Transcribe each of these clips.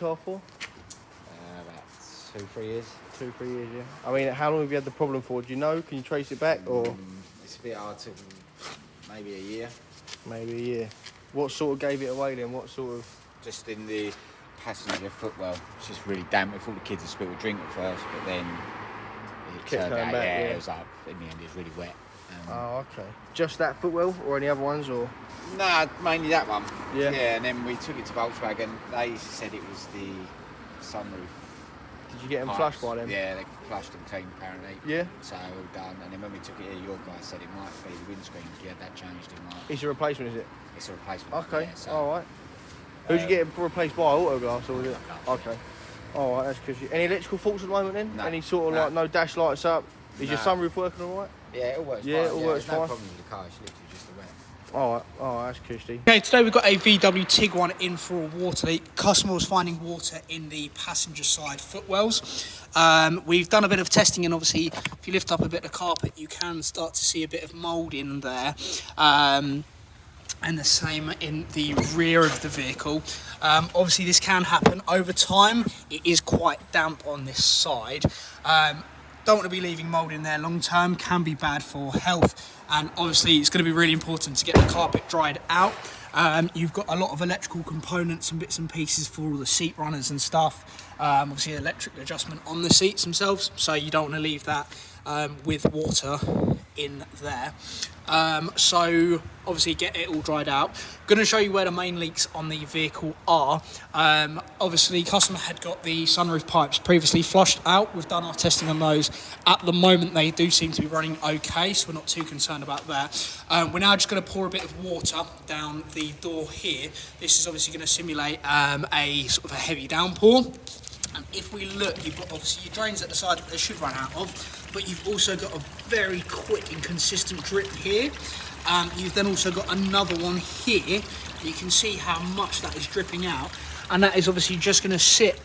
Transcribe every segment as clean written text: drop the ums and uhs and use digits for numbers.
car for? About 2-3 years. 2-3 years, yeah. I mean, how long have you had the problem for? Do you know? Can you trace it back, or? It's a bit hard to, maybe a year. Maybe a year. What sort of gave it away then? What sort of? Just in the passenger footwell, it's just really damp. If all the kids had spilled a drink at first, but then it turned out, it was like, in the end, it was really wet. Oh, okay. Just that footwell, or any other ones, or? Nah, mainly that one. Yeah. Yeah, and then we took it to Volkswagen. They said it was the sunroof. Did you get them pipes. flushed by them? Yeah, they flushed and cleaned apparently. Yeah. So all done. And then when we took it here, your guy said it might be the windscreen. Yeah, that changed. It might. It's a replacement, is it? It's a replacement. Okay. Yeah, so, all right. Who'd you get it replaced by? Autoglass, or was it? Okay. All right, that's cushy. Any electrical faults at the moment then? No. Any sort of like no dash lights up? Is your No. sunroof working all right? Yeah, it all works fine. Yeah, it all works there's no fine. problem with the car. It's literally just the wet. All right, that's cushy. Okay, today we've got a VW Tiguan in for a water leak. Customer was finding water in the passenger side footwells. We've done a bit of testing, and obviously if you lift up a bit of carpet you can start to see a bit of mould in there. And the same in the rear of the vehicle. Obviously this can happen over time. It is quite damp on this side. Don't want to be leaving mould in there long term, can be bad for health, and obviously it's going to be really important to get the carpet dried out. You've got a lot of electrical components and bits and pieces for all the seat runners and stuff. Obviously electric adjustment on the seats themselves, so you don't want to leave that with water in there. So obviously get it all dried out. Going to show you where the main leaks on the vehicle are. Obviously customer had got the sunroof pipes previously flushed out. We've done our testing on those. At the moment they do seem to be running okay, so we're not too concerned about that. We're now just going to pour a bit of water down the door here. This is obviously going to simulate a sort of a heavy downpour. And if we look, you've got obviously your drains at the side that they should run out of, but you've also got a very quick and consistent drip here. You've then also got another one here. You can see how much that is dripping out, and that is obviously just going to sit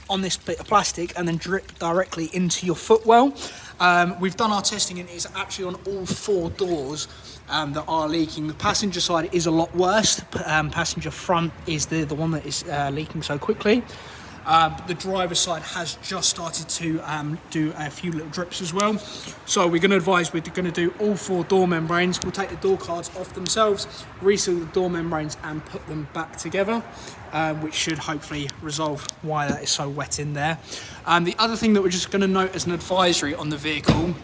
on this bit of plastic and then drip directly into your footwell. We've done our testing, and it's actually on all 4 doors that are leaking. The passenger side is a lot worse. Passenger front is the one that is leaking so quickly. But the driver's side has just started to do a few little drips as well. So we're going to advise we're going to do all 4 door membranes. We'll take the door cards off themselves, reseal the door membranes and put them back together, which should hopefully resolve why that is so wet in there. The other thing that we're just going to note as an advisory on the vehicle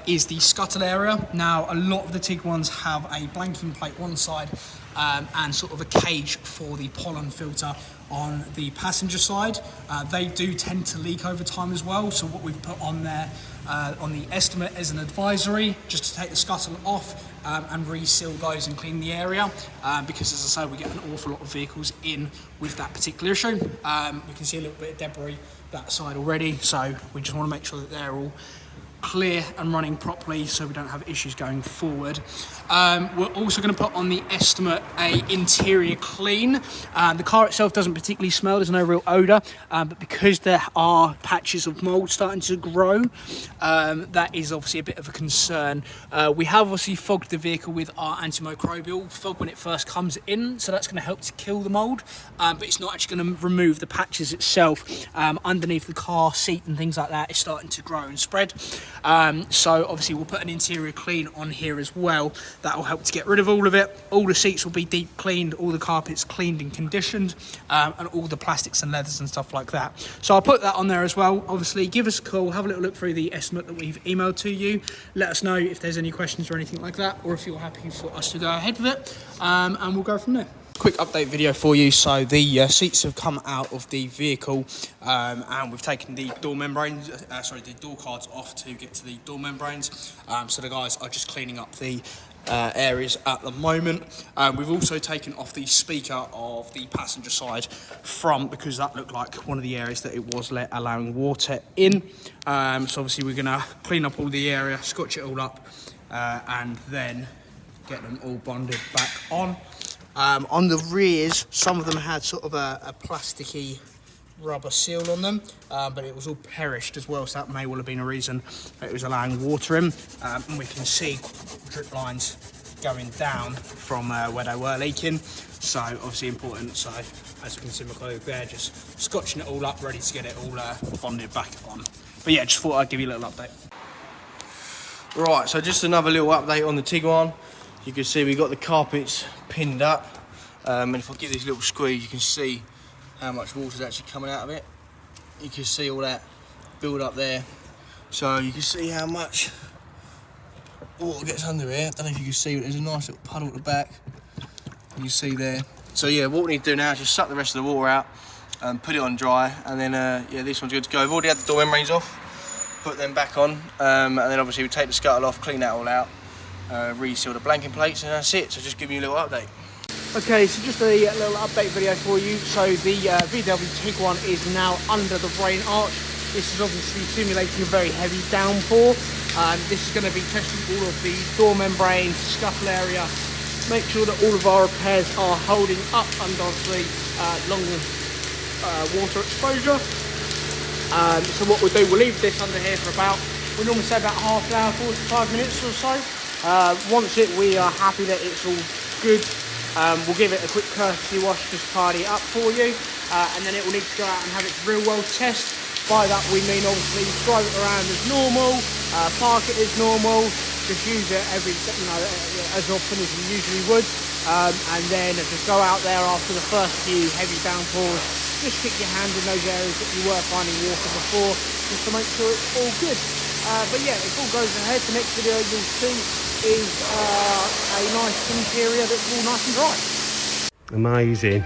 is the scuttle area. Now a lot of the Tiguans have a blanking plate one side and sort of a cage for the pollen filter on the passenger side. They do tend to leak over time as well, so what we've put on there on the estimate is an advisory just to take the scuttle off and reseal those and clean the area, because as I say, we get an awful lot of vehicles in with that particular issue. We can see a little bit of debris that side already, so we just want to make sure that they're all clear and running properly so we don't have issues going forward. We're also going to put on the estimate a interior clean. The car itself doesn't particularly smell, there's no real odour, but because there are patches of mould starting to grow, that is obviously a bit of a concern. We have obviously fogged the vehicle with our antimicrobial fog when it first comes in, so that's going to help to kill the mould, but it's not actually going to remove the patches itself. Underneath the car seat and things like that is starting to grow and spread. So obviously we'll put an interior clean on here as well. That will help to get rid of all of it. All the seats will be deep cleaned, all the carpets cleaned and conditioned, and all the plastics and leathers and stuff like that. So I'll put that on there as well. Obviously give us a call, have a little look through the estimate that we've emailed to you. Let us know if there's any questions or anything like that, or if you're happy for us to go ahead with it, and we'll go from there. Quick update video for you. So the seats have come out of the vehicle, and we've taken the door membranes, the door cards off to get to the door membranes. So the guys are just cleaning up the areas at the moment. We've also taken off the speaker of the passenger side front, because that looked like one of the areas that it was allowing water in. So obviously we're going to clean up all the area, scotch it all up, and then get them all bonded back on. On the rears, some of them had sort of a plasticky rubber seal on them, but it was all perished as well, so that may well have been a reason that it was allowing water in. And we can see drip lines going down from where they were leaking. So obviously important. So as you can see my colleague there, just scotching it all up, ready to get it all bonded back on. But yeah, just thought I'd give you a little update. Right, so just another little update on the Tiguan. You can see we got the carpets pinned up, and if I give this little squeeze, you can see how much water's actually coming out of it. You can see all that build up there, so you can see how much water gets under here. I don't know if you can see, but there's a nice little puddle at the back. You can see there. So yeah, what we need to do now is just suck the rest of the water out and put it on dry, and then yeah, this one's good to go. I've already had the door membranes off, put them back on, and then obviously we take the scuttle off, clean that all out, reseal the blanking plates, and that's it. So just giving you a little update. Okay, so just a little update video for you. So the VW Tiguan is now under the rain arch. This is obviously simulating a very heavy downpour. This is going to be testing all of the door membranes, scuttle area, make sure that all of our repairs are holding up under the long water exposure. So what we'll do, we'll leave this under here for about, we normally say about half an hour, 45 minutes or so. Once we are happy that it's all good, we'll give it a quick courtesy wash, just tidy it up for you, and then it will need to go out and have its real world test. By that we mean obviously drive it around as normal, park it as normal, just use it every, as often as you usually would, and then just go out there after the first few heavy downpours, just stick your hand in those areas that you were finding water before, just to make sure it's all good. But yeah, if all goes ahead, the next video you'll see is a nice interior that's all nice and dry. Amazing.